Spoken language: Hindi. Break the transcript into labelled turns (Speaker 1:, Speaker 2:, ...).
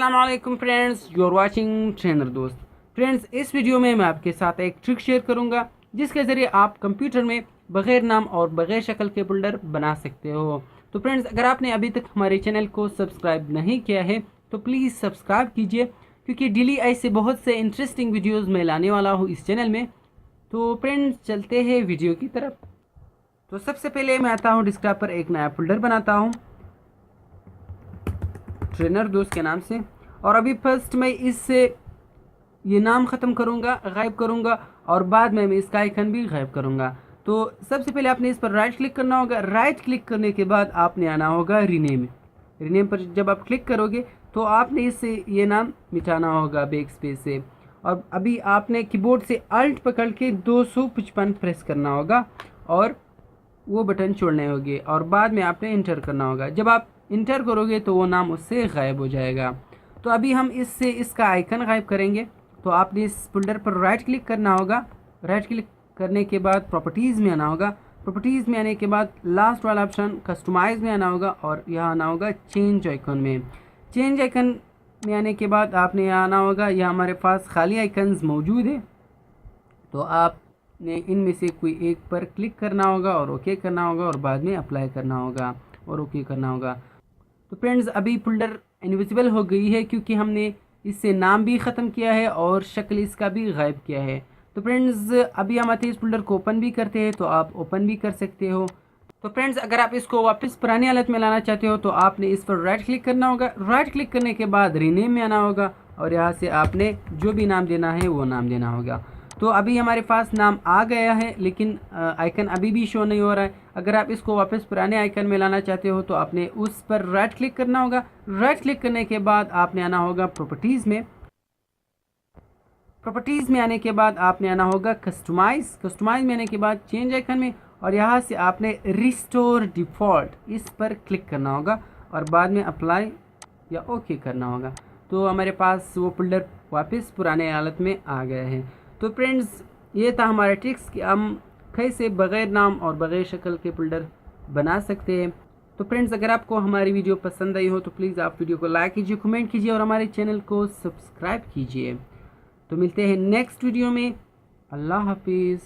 Speaker 1: अस्सलाम वालेकुम friends, you are watching trainer दोस्त। फ्रेंड्स, इस वीडियो में मैं आपके साथ एक ट्रिक शेयर करूंगा जिसके ज़रिए आप कंप्यूटर में बग़ैर नाम और बग़ैर शक्ल के फोल्डर बना सकते हो। तो फ्रेंड्स, अगर आपने अभी तक हमारे चैनल को सब्सक्राइब नहीं किया है तो प्लीज़ सब्सक्राइब कीजिए, क्योंकि डेली ऐसे बहुत से इंटरेस्टिंग वीडियोज़ मैं लाने वाला हूँ इस चैनल में। तो फ्रेंड्स, चलते हैं वीडियो की तरफ। तो सबसे पहले मैं आता हूँ डेस्कटॉप पर, एक नया फोल्डर बनाता हूँ ट्रेनर दोस्त के नाम से। और अभी फर्स्ट मैं इससे ये नाम ख़त्म करूँगा, गायब करूँगा, और बाद में मैं इसका आइकन भी गायब करूँगा। तो सबसे पहले आपने इस पर राइट क्लिक करना होगा। राइट क्लिक करने के बाद आपने आना होगा रीनेम। रीनेम पर जब आप क्लिक करोगे तो आपने इससे ये नाम मिटाना होगा बैक स्पेस से। और अभी आपने कीबोर्ड से अल्ट पकड़ के 255 प्रेस करना होगा और वो बटन छोड़ने होंगे, और बाद में आपने इंटर करना होगा। जब आप इंटर करोगे तो वो नाम उससे गायब हो जाएगा। तो अभी हम इससे इसका आइकन गायब करेंगे। तो आपने इस फोल्डर पर राइट क्लिक करना होगा। राइट क्लिक करने के बाद प्रॉपर्टीज़ में आना होगा। प्रॉपर्टीज़ में आने के बाद लास्ट वाला ऑप्शन कस्टमाइज़ में आना होगा, और यहाँ आना होगा चेंज आइकन में। चेंज आइकन में आने के बाद आपने यहाँ आना होगा। यहाँ हमारे पास खाली आइकन्स मौजूद है, तो आपने इनमें से कोई एक पर क्लिक करना होगा और ओके करना होगा, और बाद में अप्लाई करना होगा और ओके करना होगा। तो फ्रेंड्स, अभी फोल्डर इनविजिबल हो गई है क्योंकि हमने इससे नाम भी ख़त्म किया है और शक्ल इसका भी गायब किया है। तो फ्रेंड्स, अभी हम आते हैं इस फोल्डर को ओपन भी करते हैं, तो आप ओपन भी कर सकते हो। तो फ्रेंड्स, अगर आप इसको वापस पुरानी हालत में लाना चाहते हो तो आपने इस पर राइट क्लिक करना होगा। राइट क्लिक करने के बाद रीनेम में आना होगा, और यहाँ से आपने जो भी नाम देना है वो नाम देना होगा। तो अभी हमारे पास नाम आ गया है, लेकिन आइकन अभी भी शो नहीं हो रहा है। अगर आप इसको वापस पुराने आइकन में लाना चाहते हो तो आपने उस पर राइट क्लिक करना होगा। राइट क्लिक करने के बाद आपने आना होगा प्रॉपर्टीज़ में। प्रॉपर्टीज़ में आने के बाद आपने आना होगा कस्टमाइज़। कस्टमाइज़ में आने के बाद चेंज आइकन में, और यहाँ से आपने रिस्टोर डिफ़ॉल्ट इस पर क्लिक करना होगा, और बाद में अप्लाई या ओके करना होगा। तो हमारे पास वो फोल्डर वापस पुराने हालत में आ गया है। तो फ्रेंड्स, ये था हमारा ट्रिक्स कि हम कैसे बग़ैर नाम और बग़ैर शक्ल के फोल्डर बना सकते हैं। तो फ्रेंड्स, अगर आपको हमारी वीडियो पसंद आई हो तो प्लीज़ आप वीडियो को लाइक कीजिए, कमेंट कीजिए, और हमारे चैनल को सब्सक्राइब कीजिए। तो मिलते हैं नेक्स्ट वीडियो में। अल्लाह हाफिज़।